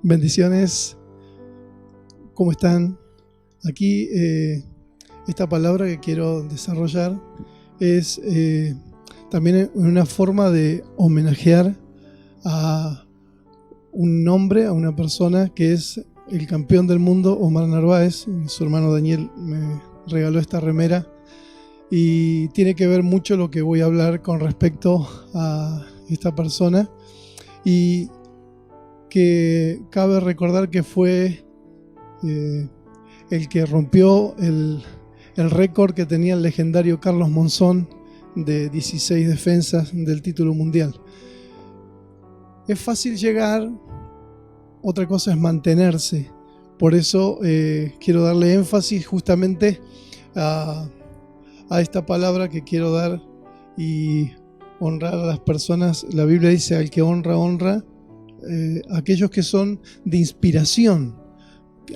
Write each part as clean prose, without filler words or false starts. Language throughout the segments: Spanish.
Bendiciones, ¿cómo están? Aquí esta palabra que quiero desarrollar es también una forma de homenajear a un hombre, a una persona que es el campeón del mundo, Omar Narváez. Su hermano Daniel me regaló esta remera y tiene que ver mucho lo que voy a hablar con respecto a esta persona, y que cabe recordar que fue el que rompió el récord que tenía el legendario Carlos Monzón de 16 defensas del título mundial. Es fácil llegar, otra cosa es mantenerse. Por eso quiero darle énfasis justamente a esta palabra que quiero dar y honrar a las personas. La Biblia dice: al que honra, honra. Aquellos que son de inspiración,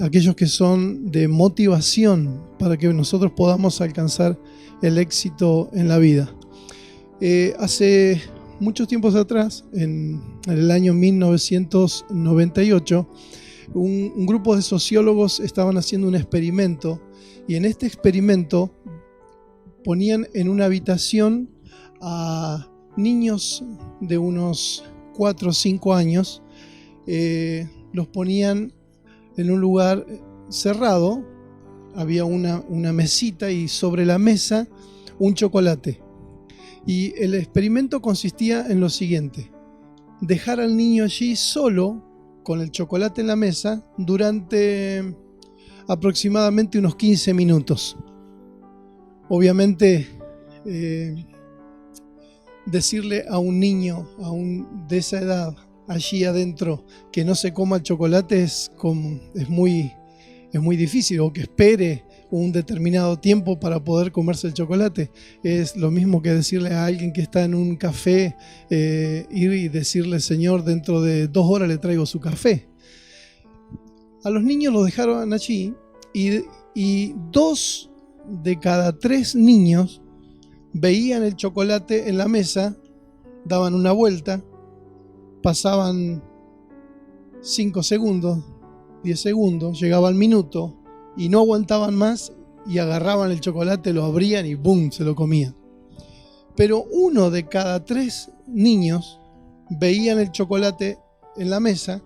aquellos que son de motivación para que nosotros podamos alcanzar el éxito en la vida. Hace muchos tiempos atrás, en el año 1998, un grupo de sociólogos estaban haciendo un experimento, y en este experimento ponían en una habitación a niños de unos 4 o 5 años, los ponían en un lugar cerrado, había una mesita y sobre la mesa un chocolate. Y el experimento consistía en lo siguiente: dejar al niño allí solo con el chocolate en la mesa durante aproximadamente unos 15 minutos. Obviamente, decirle a un niño de esa edad allí adentro que no se coma el chocolate es muy difícil, o que espere un determinado tiempo para poder comerse el chocolate. Es lo mismo que decirle a alguien que está en un café, ir y decirle: Señor, dentro de 2 horas le traigo su café. A los niños los dejaron allí, y 2 de cada 3 niños veían el chocolate en la mesa, daban una vuelta, pasaban 5 segundos, 10 segundos, llegaba el minuto y no aguantaban más y agarraban el chocolate, lo abrían y ¡boom!, se lo comían. Pero 1 de cada 3 niños veían el chocolate en la mesa,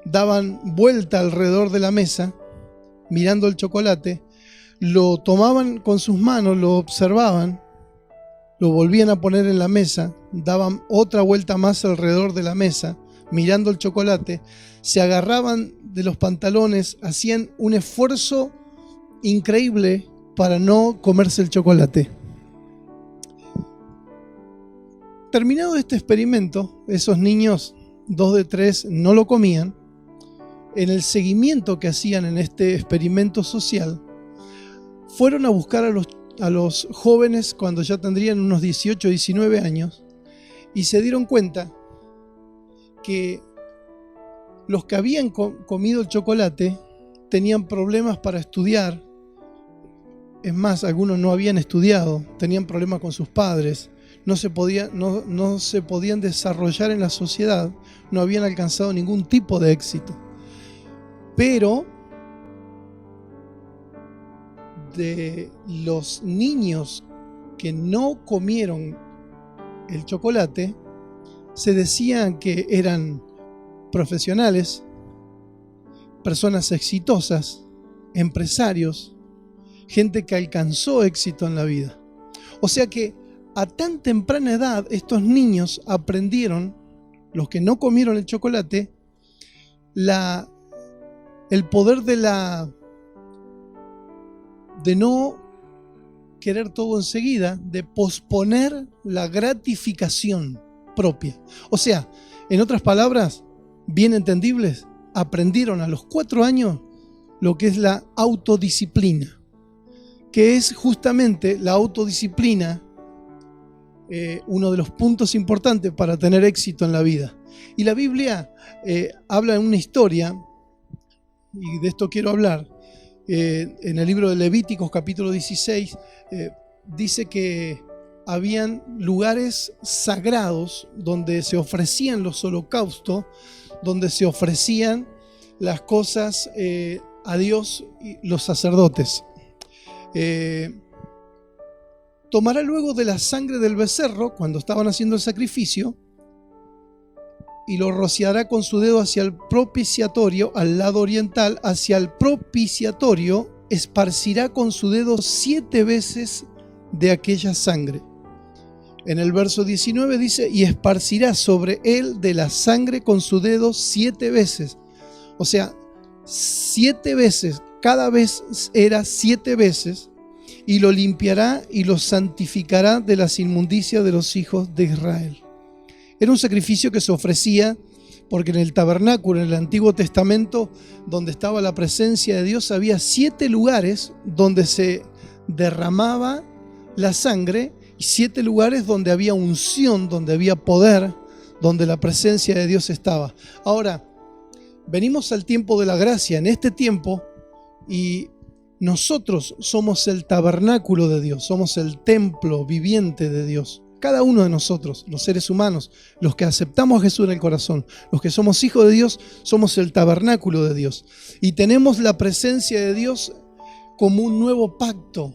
daban vuelta alrededor de la mesa mirando el chocolate, lo tomaban con sus manos, lo observaban, lo volvían a poner en la mesa, daban otra vuelta más alrededor de la mesa, mirando el chocolate, se agarraban de los pantalones, hacían un esfuerzo increíble para no comerse el chocolate. Terminado este experimento, esos niños, 2 de 3, no lo comían. En el seguimiento que hacían en este experimento social, fueron a buscar a los jóvenes cuando ya tendrían unos 18 o 19 años, y se dieron cuenta que los que habían comido el chocolate tenían problemas para estudiar. Es más, algunos no habían estudiado, tenían problemas con sus padres, no se podían desarrollar en la sociedad, no habían alcanzado ningún tipo de éxito. Pero de los niños que no comieron el chocolate, se decían que eran profesionales, personas exitosas, empresarios, gente que alcanzó éxito en la vida. O sea que a tan temprana edad estos niños aprendieron, los que no comieron el chocolate, el poder de no querer todo enseguida, de posponer la gratificación propia. O sea, en otras palabras, bien entendibles, aprendieron a los 4 años lo que es la autodisciplina, que es justamente la autodisciplina uno de los puntos importantes para tener éxito en la vida. Y la Biblia habla en una historia, y de esto quiero hablar. En el libro de Levíticos, capítulo 16, dice que habían lugares sagrados donde se ofrecían los holocaustos, donde se ofrecían las cosas a Dios y los sacerdotes. Tomará luego de la sangre del becerro, cuando estaban haciendo el sacrificio, y lo rociará con su dedo hacia el propiciatorio, al lado oriental, hacia el propiciatorio, esparcirá con su dedo 7 veces de aquella sangre. En el verso 19 dice, y esparcirá sobre él de la sangre con su dedo 7 veces. O sea, 7 veces, cada vez era 7 veces, y lo limpiará y lo santificará de las inmundicias de los hijos de Israel. Era un sacrificio que se ofrecía porque en el tabernáculo, en el Antiguo Testamento, donde estaba la presencia de Dios, había 7 lugares donde se derramaba la sangre y 7 lugares donde había unción, donde había poder, donde la presencia de Dios estaba. Ahora, venimos al tiempo de la gracia, en este tiempo, y nosotros somos el tabernáculo de Dios, somos el templo viviente de Dios. Cada uno de nosotros, los seres humanos, los que aceptamos a Jesús en el corazón, los que somos hijos de Dios, somos el tabernáculo de Dios. Y tenemos la presencia de Dios como un nuevo pacto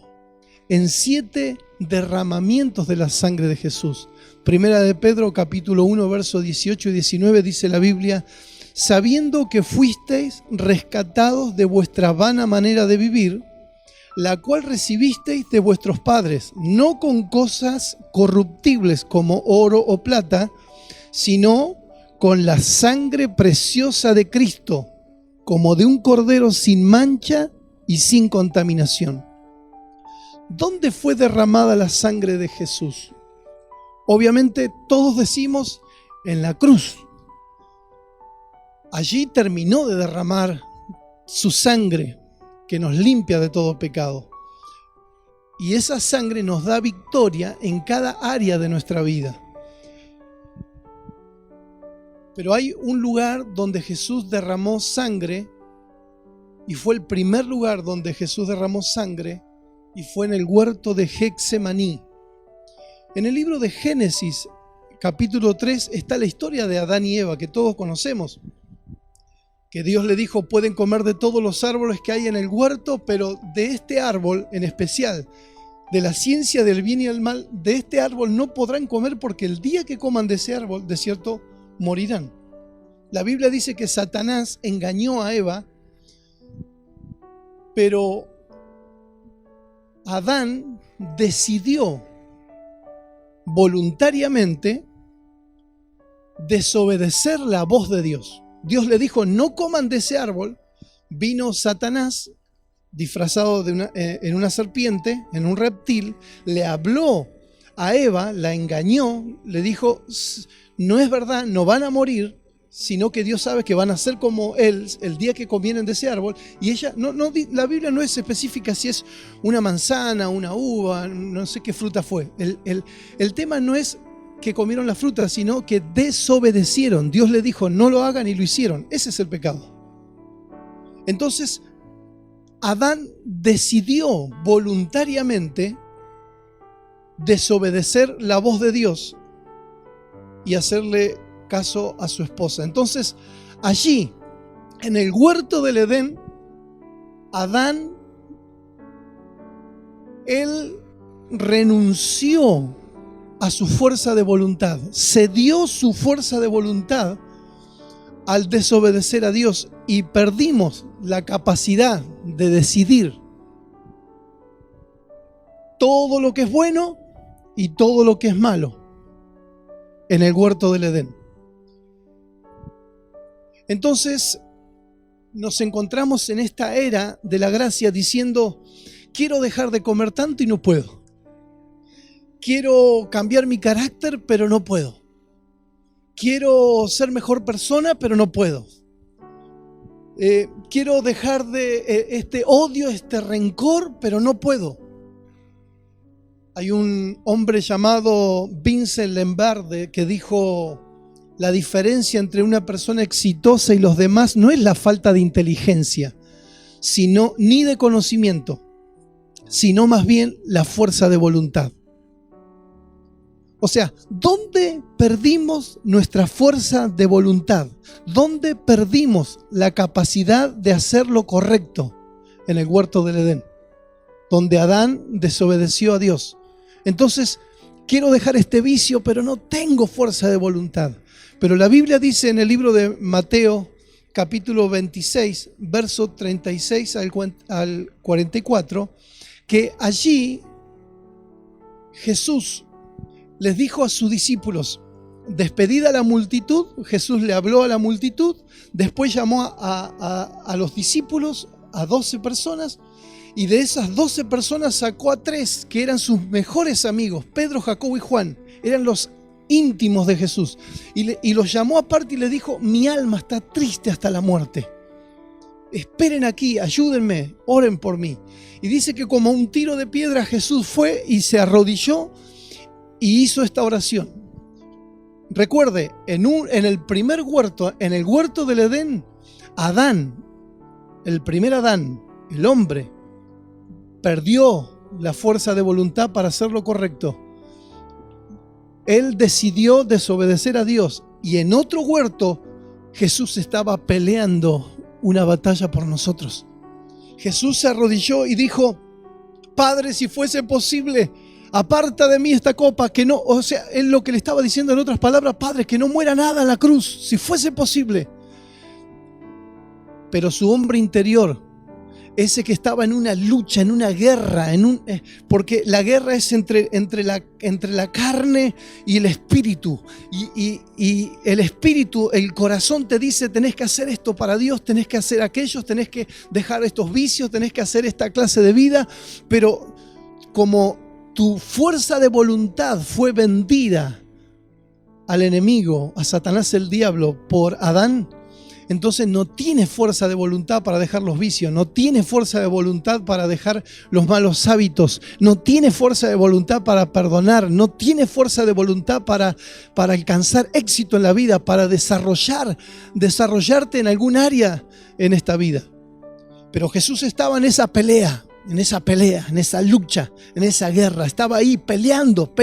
en 7 derramamientos de la sangre de Jesús. Primera de Pedro, capítulo 1, versos 18 y 19, dice la Biblia, sabiendo que fuisteis rescatados de vuestra vana manera de vivir, la cual recibisteis de vuestros padres, no con cosas corruptibles como oro o plata, sino con la sangre preciosa de Cristo, como de un cordero sin mancha y sin contaminación. ¿Dónde fue derramada la sangre de Jesús? Obviamente todos decimos en la cruz. Allí terminó de derramar su sangre que nos limpia de todo pecado. Y esa sangre nos da victoria en cada área de nuestra vida. Pero hay un lugar donde Jesús derramó sangre, y fue el primer lugar donde Jesús derramó sangre, y fue en el huerto de Getsemaní. En el libro de Génesis, capítulo 3, está la historia de Adán y Eva, que todos conocemos. Que Dios le dijo, pueden comer de todos los árboles que hay en el huerto, pero de este árbol en especial, de la ciencia del bien y el mal, de este árbol no podrán comer porque el día que coman de ese árbol, de cierto, morirán. La Biblia dice que Satanás engañó a Eva, pero Adán decidió voluntariamente desobedecer la voz de Dios. Dios le dijo, no coman de ese árbol. Vino Satanás, disfrazado en una serpiente, en un reptil, le habló a Eva, la engañó, le dijo, no es verdad, no van a morir, sino que Dios sabe que van a ser como él el día que comieren de ese árbol. Y ella, la Biblia no es específica si es una manzana, una uva, no sé qué fruta fue. El tema no es que comieron la fruta, sino que desobedecieron. Dios le dijo, no lo hagan y lo hicieron. Ese es el pecado. Entonces, Adán decidió voluntariamente desobedecer la voz de Dios y hacerle caso a su esposa. Entonces, allí, en el huerto del Edén, Adán, él renunció a su fuerza de voluntad, cedió su fuerza de voluntad al desobedecer a Dios y perdimos la capacidad de decidir todo lo que es bueno y todo lo que es malo en el huerto del Edén. Entonces nos encontramos en esta era de la gracia diciendo, quiero dejar de comer tanto y no puedo. Quiero cambiar mi carácter, pero no puedo. Quiero ser mejor persona, pero no puedo. Quiero dejar de este odio, este rencor, pero no puedo. Hay un hombre llamado Vincent Lombardi que dijo, la diferencia entre una persona exitosa y los demás no es la falta de inteligencia, sino ni de conocimiento, sino más bien la fuerza de voluntad. O sea, ¿dónde perdimos nuestra fuerza de voluntad? ¿Dónde perdimos la capacidad de hacer lo correcto? En el huerto del Edén, donde Adán desobedeció a Dios. Entonces, quiero dejar este vicio, pero no tengo fuerza de voluntad. Pero la Biblia dice en el libro de Mateo, capítulo 26, verso 36 al 44, que allí Jesús les dijo a sus discípulos, despedida la multitud, Jesús le habló a la multitud, después llamó a los discípulos, a 12 personas, y de esas 12 personas sacó a 3 que eran sus mejores amigos, Pedro, Jacobo y Juan, eran los íntimos de Jesús, y los llamó aparte y les dijo, mi alma está triste hasta la muerte. Esperen aquí, ayúdenme, oren por mí. Y dice que como un tiro de piedra Jesús fue y se arrodilló y hizo esta oración. Recuerde, en el primer huerto, en el huerto del Edén, Adán, el primer Adán, el hombre, perdió la fuerza de voluntad para hacer lo correcto. Él decidió desobedecer a Dios y en otro huerto Jesús estaba peleando una batalla por nosotros. Jesús se arrodilló y dijo, Padre, si fuese posible, aparta de mí esta copa, que no, o sea, él lo que le estaba diciendo en otras palabras, Padre, que no muera nada en la cruz, si fuese posible. Pero su hombre interior, ese que estaba en una lucha, en una guerra, porque la guerra es entre la carne y el espíritu. Y el espíritu, el corazón te dice, tenés que hacer esto para Dios, tenés que hacer aquello, tenés que dejar estos vicios, tenés que hacer esta clase de vida. Pero como tu fuerza de voluntad fue vendida al enemigo, a Satanás el diablo, por Adán, entonces no tienes fuerza de voluntad para dejar los vicios, no tienes fuerza de voluntad para dejar los malos hábitos, no tienes fuerza de voluntad para perdonar, no tienes fuerza de voluntad para alcanzar éxito en la vida, para desarrollarte en algún área en esta vida. Pero Jesús estaba en esa pelea, en esa lucha, en esa guerra. Estaba ahí peleando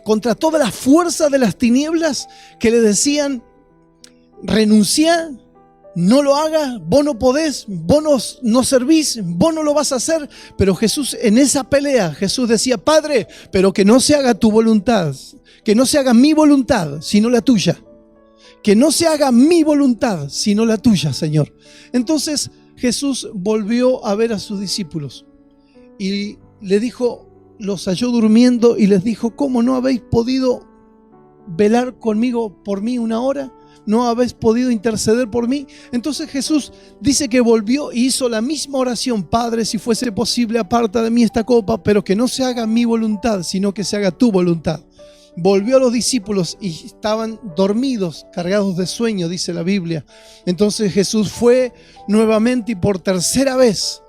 contra todas las fuerzas de las tinieblas que le decían, renuncia, no lo hagas, vos no podés, vos no servís, vos no lo vas a hacer. Pero Jesús, en esa pelea, Jesús decía, Padre, pero que no se haga tu voluntad, que no se haga mi voluntad, sino la tuya. Que no se haga mi voluntad, sino la tuya, Señor. Entonces Jesús volvió a ver a sus discípulos y le dijo, los halló durmiendo y les dijo, ¿cómo no habéis podido velar conmigo por mí una hora? ¿No habéis podido interceder por mí? Entonces Jesús dice que volvió y hizo la misma oración. Padre, si fuese posible, aparta de mí esta copa, pero que no se haga mi voluntad, sino que se haga tu voluntad. Volvió a los discípulos y estaban dormidos, cargados de sueño, dice la Biblia. Entonces Jesús fue nuevamente y por tercera vez.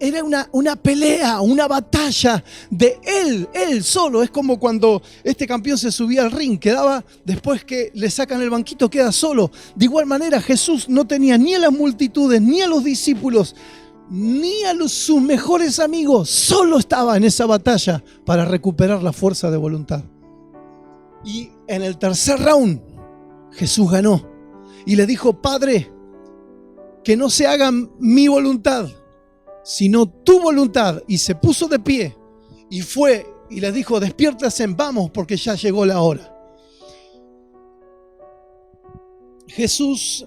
Era una pelea, una batalla de él solo. Es como cuando este campeón se subía al ring, quedaba, después que le sacan el banquito, queda solo. De igual manera, Jesús no tenía ni a las multitudes, ni a los discípulos, ni a sus mejores amigos. Solo estaba en esa batalla para recuperar la fuerza de voluntad. Y en el tercer round, Jesús ganó. Y le dijo, Padre, que no se haga mi voluntad, sino tu voluntad. Y se puso de pie y fue y les dijo, despiértense, vamos, porque ya llegó la hora. Jesús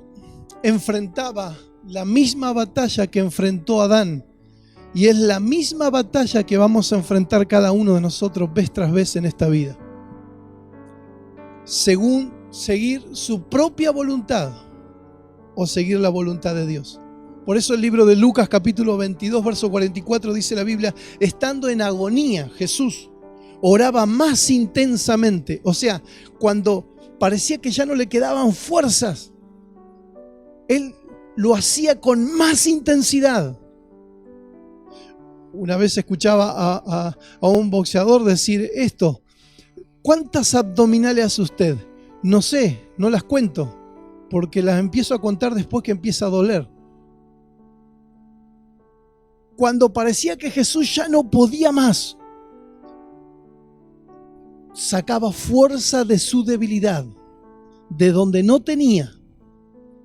enfrentaba la misma batalla que enfrentó Adán, y es la misma batalla que vamos a enfrentar cada uno de nosotros vez tras vez en esta vida, según seguir su propia voluntad o seguir la voluntad de Dios. Por eso el libro de Lucas capítulo 22 verso 44 dice la Biblia, estando en agonía Jesús oraba más intensamente. O sea, cuando parecía que ya no le quedaban fuerzas, él lo hacía con más intensidad. Una vez escuchaba a un boxeador decir esto, ¿cuántas abdominales hace usted? No sé, no las cuento, porque las empiezo a contar después que empieza a doler. Cuando parecía que Jesús ya no podía más, sacaba fuerza de su debilidad, de donde no tenía,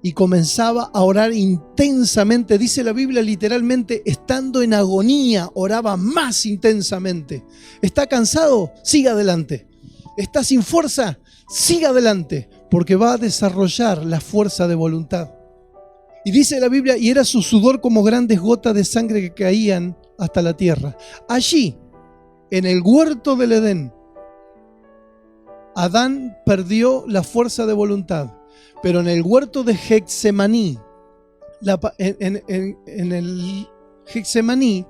y comenzaba a orar intensamente. Dice la Biblia literalmente, estando en agonía, oraba más intensamente. ¿Está cansado? Siga adelante. ¿Está sin fuerza? Siga adelante, porque va a desarrollar la fuerza de voluntad. Y dice la Biblia, y era su sudor como grandes gotas de sangre que caían hasta la tierra. Allí, en el huerto del Edén, Adán perdió la fuerza de voluntad. Pero en el huerto de Getsemaní, en el Getsemaní,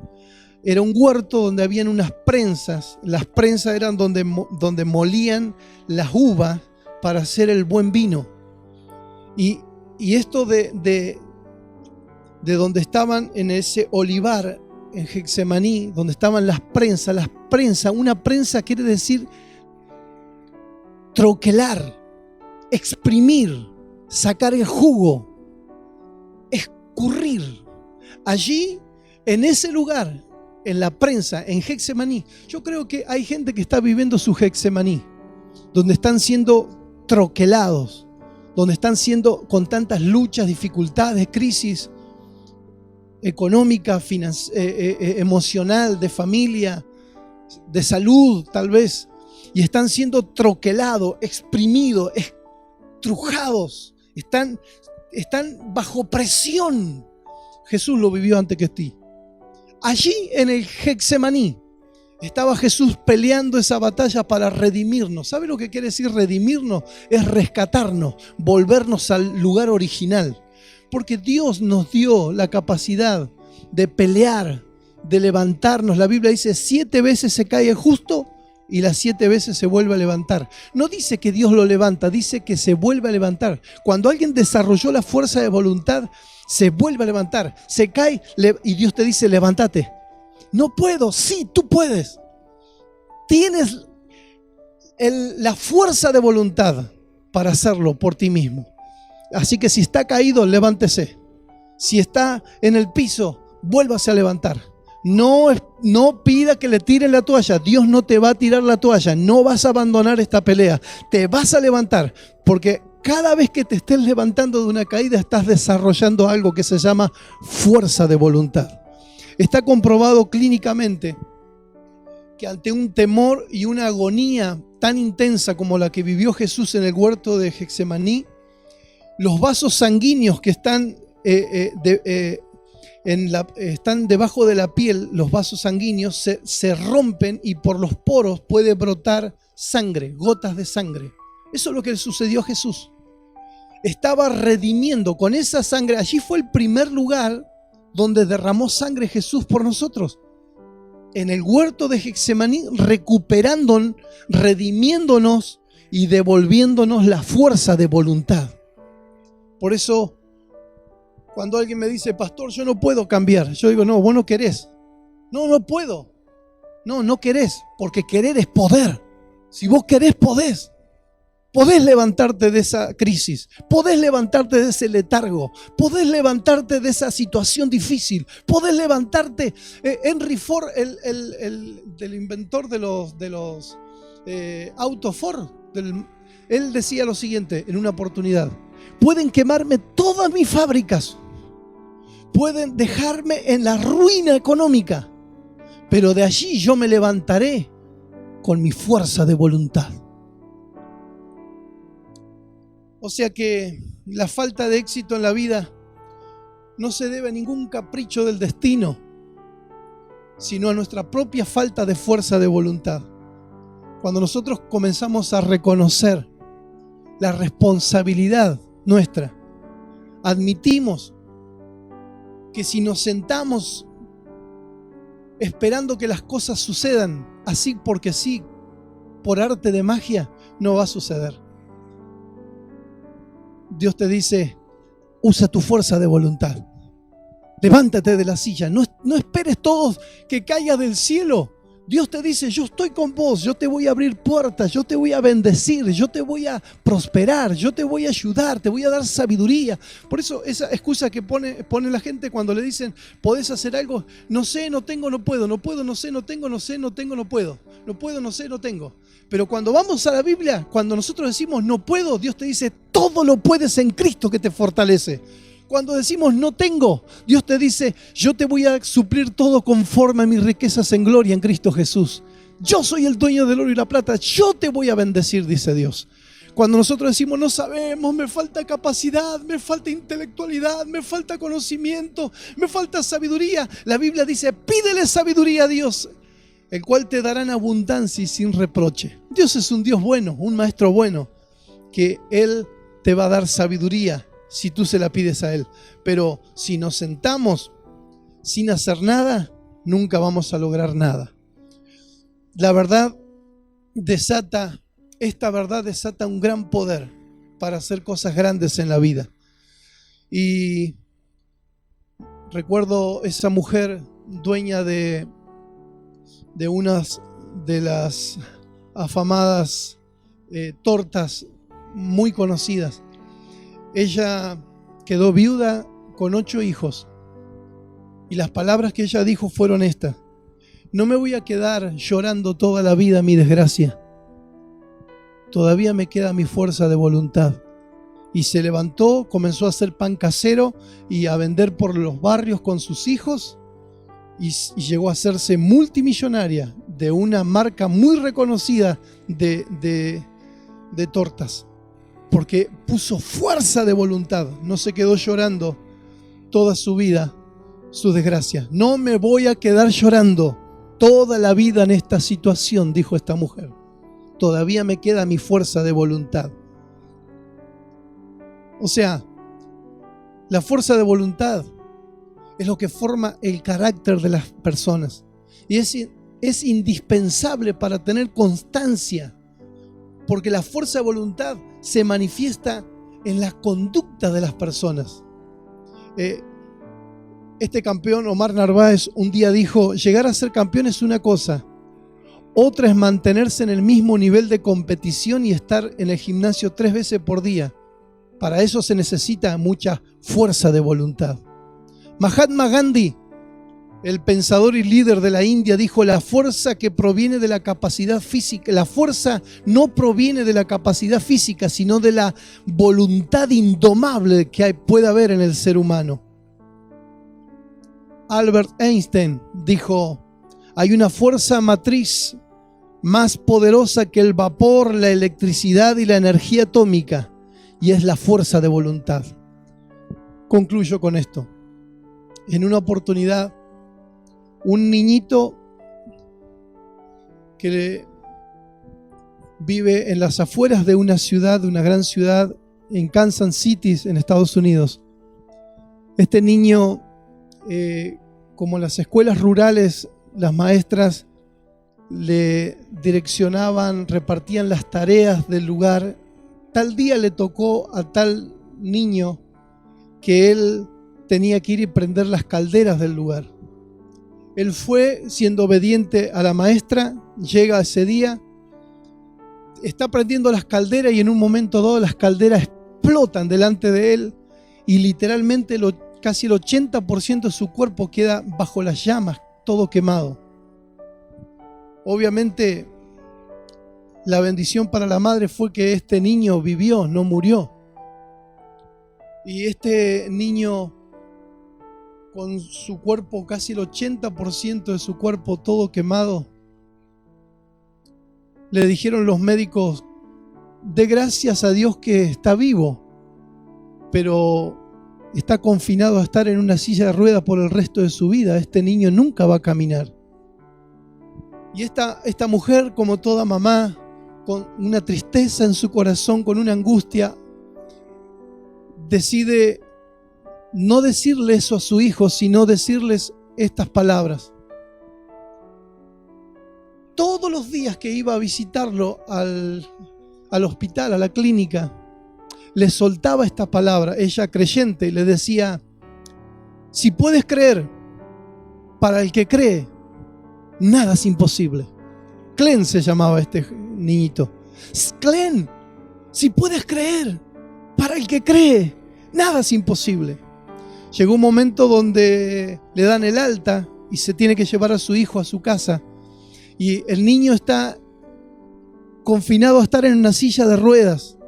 era un huerto donde habían unas prensas. Las prensas eran donde molían las uvas para hacer el buen vino. Y esto de donde estaban en ese olivar, en Getsemaní, donde estaban las prensas, una prensa quiere decir troquelar, exprimir, sacar el jugo, escurrir. Allí, en ese lugar, en la prensa, en Getsemaní, yo creo que hay gente que está viviendo su Getsemaní, donde están siendo troquelados, donde están siendo con tantas luchas, dificultades, crisis económica, emocional, de familia, de salud tal vez, y están siendo troquelados, exprimidos, estrujados, están bajo presión. Jesús lo vivió antes que ti. Allí en el Getsemaní estaba Jesús peleando esa batalla para redimirnos. ¿Sabe lo que quiere decir redimirnos? Es rescatarnos, volvernos al lugar original. Porque Dios nos dio la capacidad de pelear, de levantarnos. La Biblia dice 7 veces se cae el justo y las 7 veces se vuelve a levantar. No dice que Dios lo levanta, dice que se vuelve a levantar. Cuando alguien desarrolló la fuerza de voluntad, se vuelve a levantar, se cae y Dios te dice, levántate. No puedo, sí, tú puedes. Tienes la fuerza de voluntad para hacerlo por ti mismo. Así que si está caído, levántese. Si está en el piso, vuélvase a levantar. No pida que le tiren la toalla. Dios no te va a tirar la toalla. No vas a abandonar esta pelea. Te vas a levantar, porque cada vez que te estés levantando de una caída, estás desarrollando algo que se llama fuerza de voluntad. Está comprobado clínicamente que ante un temor y una agonía tan intensa como la que vivió Jesús en el huerto de Getsemaní, los vasos sanguíneos que están están debajo de la piel, los vasos sanguíneos se rompen y por los poros puede brotar sangre, gotas de sangre. Eso es lo que le sucedió a Jesús. Estaba redimiendo con esa sangre. Allí fue el primer lugar donde derramó sangre Jesús por nosotros. En el huerto de Getsemaní, recuperándonos, redimiéndonos y devolviéndonos la fuerza de voluntad. Por eso, cuando alguien me dice, pastor, yo no puedo cambiar, yo digo, no, vos no querés. No puedo. No querés, porque querer es poder. Si vos querés, podés. Podés levantarte de esa crisis, podés levantarte de ese letargo, podés levantarte de esa situación difícil, podés levantarte. Henry Ford, el inventor de los autos Ford, él decía lo siguiente en una oportunidad: pueden quemarme todas mis fábricas, pueden dejarme en la ruina económica, pero de allí yo me levantaré con mi fuerza de voluntad. O sea que la falta de éxito en la vida no se debe a ningún capricho del destino, sino a nuestra propia falta de fuerza de voluntad. Cuando nosotros comenzamos a reconocer la responsabilidad nuestra, admitimos que si nos sentamos esperando que las cosas sucedan así porque sí, por arte de magia, no va a suceder. Dios te dice, usa tu fuerza de voluntad. Levántate de la silla. No esperes todo que caiga del cielo. Dios te dice, yo estoy con vos, yo te voy a abrir puertas, yo te voy a bendecir, yo te voy a prosperar, yo te voy a ayudar, te voy a dar sabiduría. Por eso esa excusa que pone la gente cuando le dicen, ¿podés hacer algo? No sé, no tengo, no puedo, no puedo, no sé, no tengo, no sé, no tengo, no puedo. No puedo, no sé, no tengo. Pero cuando vamos a la Biblia, cuando nosotros decimos no puedo, Dios te dice, todo lo puedes en Cristo que te fortalece. Cuando decimos no tengo, Dios te dice, yo te voy a suplir todo conforme a mis riquezas en gloria en Cristo Jesús. Yo soy el dueño del oro y la plata, yo te voy a bendecir, dice Dios. Cuando nosotros decimos no sabemos, me falta capacidad, me falta intelectualidad, me falta conocimiento, me falta sabiduría, la Biblia dice, pídele sabiduría a Dios, el cual te dará en abundancia y sin reproche. Dios es un Dios bueno, un maestro bueno, que Él te va a dar sabiduría si tú se la pides a Él. Pero si nos sentamos sin hacer nada, nunca vamos a lograr nada. Esta verdad desata un gran poder para hacer cosas grandes en la vida. Y recuerdo esa mujer dueña de unas de las afamadas tortas muy conocidas. Ella quedó viuda con 8 hijos y las palabras que ella dijo fueron estas: no me voy a quedar llorando toda la vida mi desgracia, todavía me queda mi fuerza de voluntad. Y se levantó, comenzó a hacer pan casero y a vender por los barrios con sus hijos y llegó a hacerse multimillonaria de una marca muy reconocida de tortas, porque puso fuerza de voluntad, no se quedó llorando toda su vida su desgracia. No me voy a quedar llorando toda la vida en esta situación, dijo esta mujer. Todavía me queda mi fuerza de voluntad. O sea, la fuerza de voluntad es lo que forma el carácter de las personas. Y es indispensable para tener constancia, porque la fuerza de voluntad se manifiesta en la conducta de las personas. Este campeón, Omar Narváez, un día dijo: llegar a ser campeón es una cosa, otra es mantenerse en el mismo nivel de competición y estar en el gimnasio 3 veces por día. Para eso se necesita mucha fuerza de voluntad. Mahatma Gandhi, el pensador y líder de la India, dijo: la fuerza que proviene de la capacidad física, la fuerza no proviene de la capacidad física, sino de la voluntad indomable que puede haber en el ser humano. Albert Einstein dijo: hay una fuerza matriz más poderosa que el vapor, la electricidad y la energía atómica, y es la fuerza de voluntad. Concluyo con esto. En una oportunidad, un niñito que vive en las afueras de una ciudad, de una gran ciudad, en Kansas City, en Estados Unidos. Este niño, como en las escuelas rurales, las maestras le direccionaban, repartían las tareas del lugar. Tal día le tocó a tal niño que él tenía que ir y prender las calderas del lugar. Él fue siendo obediente a la maestra, llega ese día, está prendiendo las calderas y en un momento dado las calderas explotan delante de él y literalmente casi el 80% de su cuerpo queda bajo las llamas, todo quemado. Obviamente la bendición para la madre fue que este niño vivió, no murió. Y este niño, con su cuerpo, casi el 80% de su cuerpo todo quemado, le dijeron los médicos: dé gracias a Dios que está vivo, pero está confinado a estar en una silla de ruedas por el resto de su vida. Este niño nunca va a caminar. Y esta mujer, como toda mamá, con una tristeza en su corazón, con una angustia, decide no decirle eso a su hijo, sino decirles estas palabras. Todos los días que iba a visitarlo al hospital, a la clínica, le soltaba esta palabra, ella creyente, y le decía: si puedes creer, para el que cree, nada es imposible. Glenn se llamaba este niñito. Glenn, si puedes creer, para el que cree, nada es imposible. Llegó un momento donde le dan el alta y se tiene que llevar a su hijo a su casa. Y el niño está confinado a estar en una silla de ruedas.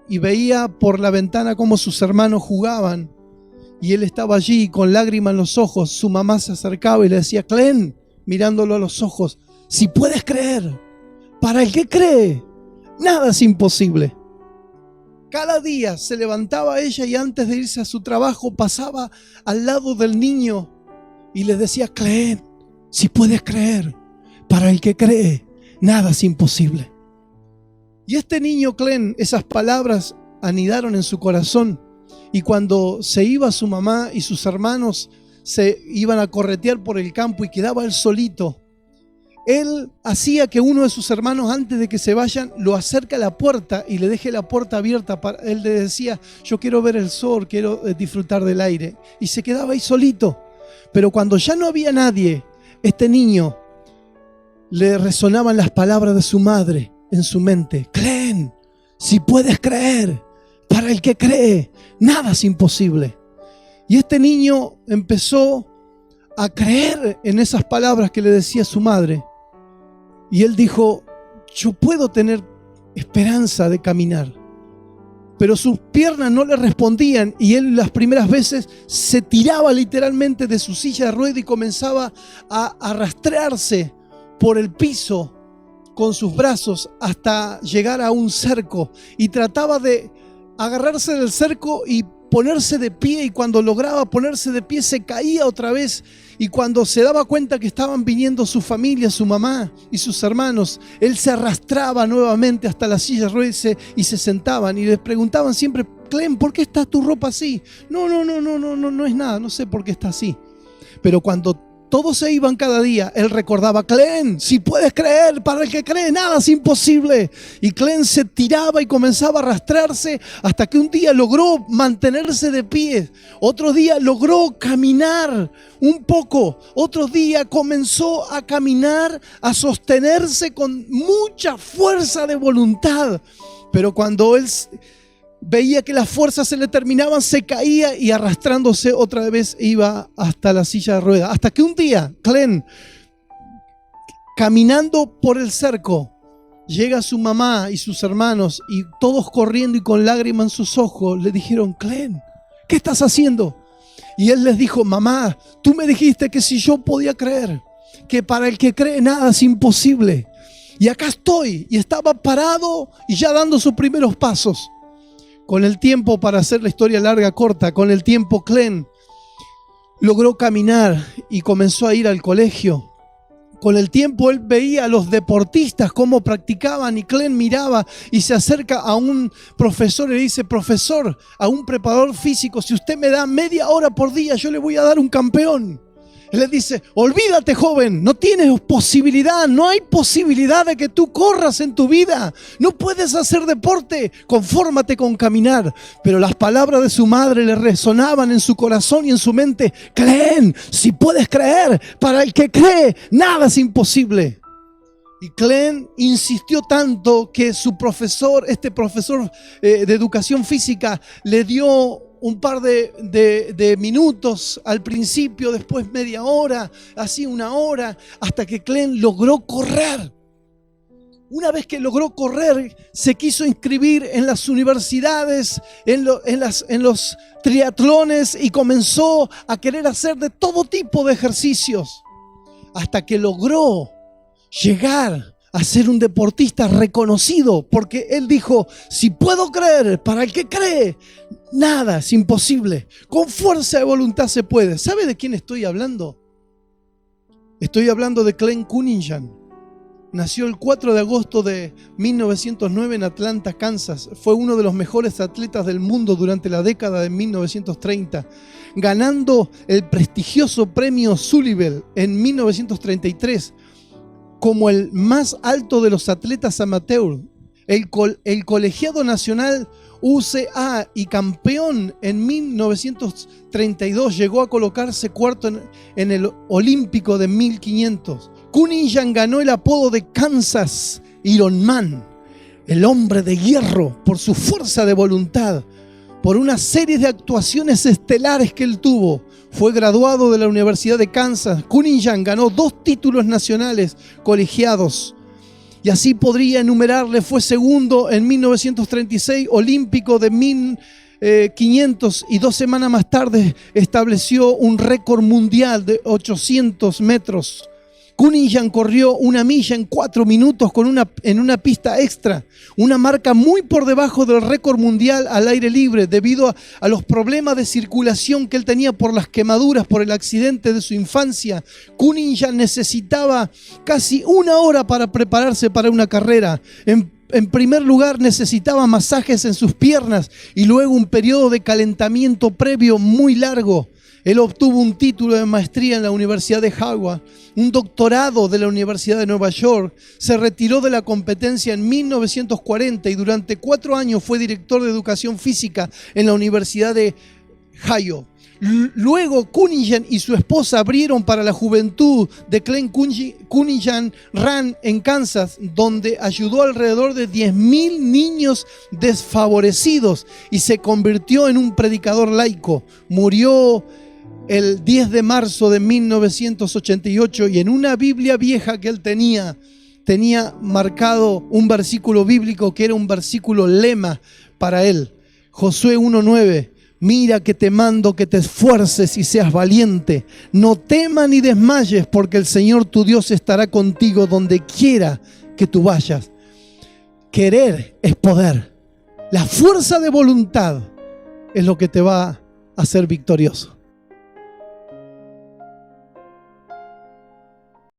Y veía por la ventana cómo sus hermanos jugaban. Y él estaba allí con lágrimas en los ojos. Su mamá se acercaba y le decía: Glenn, mirándolo a los ojos, si puedes creer, para el que cree, nada es imposible. Cada día se levantaba ella y antes de irse a su trabajo pasaba al lado del niño y le decía: Glenn, si puedes creer, para el que cree, nada es imposible. Y este niño, Glenn, esas palabras anidaron en su corazón. Y cuando se iba su mamá y sus hermanos se iban a corretear por el campo y quedaba él solito, él hacía que uno de sus hermanos, antes de que se vayan, lo acerque a la puerta y le deje la puerta abierta. Él le decía: yo quiero ver el sol, quiero disfrutar del aire. Y se quedaba ahí solito. Pero cuando ya no había nadie, este niño le resonaban las palabras de su madre en su mente: Glenn, si puedes creer, para el que cree, nada es imposible. Y este niño empezó a creer en esas palabras que le decía su madre. Y él dijo: yo puedo tener esperanza de caminar. Pero sus piernas no le respondían y él las primeras veces se tiraba literalmente de su silla de ruedas y comenzaba a arrastrarse por el piso con sus brazos hasta llegar a un cerco. Y trataba de agarrarse del cerco y ponerse de pie, y cuando lograba ponerse de pie se caía otra vez. Y cuando se daba cuenta que estaban viniendo su familia, su mamá y sus hermanos, él se arrastraba nuevamente hasta la silla de ruedas y se sentaban y les preguntaban siempre: Glenn, ¿por qué está tu ropa así? No es nada, no sé por qué está así. Pero cuando todos se iban cada día, él recordaba: Glenn, si puedes creer, para el que cree, nada es imposible. Y Glenn se tiraba y comenzaba a arrastrarse hasta que un día logró mantenerse de pie. Otro día logró caminar un poco. Otro día comenzó a caminar, a sostenerse con mucha fuerza de voluntad. Pero cuando él veía que las fuerzas se le terminaban, se caía y arrastrándose otra vez iba hasta la silla de ruedas. Hasta que un día, Glenn, caminando por el cerco, llega su mamá y sus hermanos y todos corriendo y con lágrimas en sus ojos le dijeron: Glenn, ¿qué estás haciendo? Y él les dijo: mamá, tú me dijiste que si yo podía creer, que para el que cree nada es imposible. Y acá estoy, y estaba parado y ya dando sus primeros pasos. Con el tiempo, para hacer la historia larga corta, con el tiempo Glenn logró caminar y comenzó a ir al colegio. Con el tiempo él veía a los deportistas cómo practicaban y Glenn miraba y se acerca a un profesor y le dice: profesor, a un preparador físico, si usted me da media hora por día, yo le voy a dar un campeón. Él le dice: olvídate, joven, no tienes posibilidad, no hay posibilidad de que tú corras en tu vida. No puedes hacer deporte, confórmate con caminar. Pero las palabras de su madre le resonaban en su corazón y en su mente: Glenn, si puedes creer, para el que cree, nada es imposible. Y Glenn insistió tanto que su profesor, este profesor de educación física, le dio un par de minutos al principio, después media hora, así una hora, hasta que Glenn logró correr. Una vez que logró correr, se quiso inscribir en las universidades, en los triatlones, y comenzó a querer hacer de todo tipo de ejercicios, hasta que logró llegar a ser un deportista reconocido, porque él dijo: si puedo creer, para el que cree, nada es imposible. Con fuerza de voluntad se puede. ¿Sabe de quién estoy hablando? Estoy hablando de Glenn Cunningham. Nació el 4 de agosto de 1909 en Atlanta, Kansas. Fue uno de los mejores atletas del mundo durante la década de 1930, ganando el prestigioso premio Sullivan en 1933 como el más alto de los atletas amateur. El colegiado nacional UCA y campeón en 1932, llegó a colocarse cuarto en el olímpico de 1500. Cunningham ganó el apodo de Kansas Iron Man, el hombre de hierro, por su fuerza de voluntad, por una serie de actuaciones estelares que él tuvo. Fue graduado de la Universidad de Kansas. Cunningham ganó 2 títulos nacionales colegiados. Y así podría enumerarle. Fue segundo en 1936, olímpico de 1500, y 2 semanas más tarde estableció un récord mundial de 800 metros. Cunningham corrió 1 milla en 4 minutos en una pista extra, una marca muy por debajo del récord mundial al aire libre debido a los problemas de circulación que él tenía por las quemaduras, por el accidente de su infancia. Cunningham necesitaba casi 1 hora para prepararse para una carrera. En primer lugar, necesitaba masajes en sus piernas y luego un periodo de calentamiento previo muy largo. Él obtuvo un título de maestría en la Universidad de Howard, un doctorado de la Universidad de Nueva York. Se retiró de la competencia en 1940 y durante 4 años fue director de educación física en la Universidad de Ohio. Luego Cunningham y su esposa abrieron para la juventud de Glen Cunningham Run en Kansas, donde ayudó alrededor de 10.000 niños desfavorecidos y se convirtió en un predicador laico. Murió el 10 de marzo de 1988 y en una Biblia vieja que él tenía marcado un versículo bíblico que era un versículo lema para él. Josué 1:9. Mira que te mando que te esfuerces y seas valiente. No temas ni desmayes, porque el Señor tu Dios estará contigo donde quiera que tú vayas. Querer es poder. La fuerza de voluntad es lo que te va a hacer victorioso.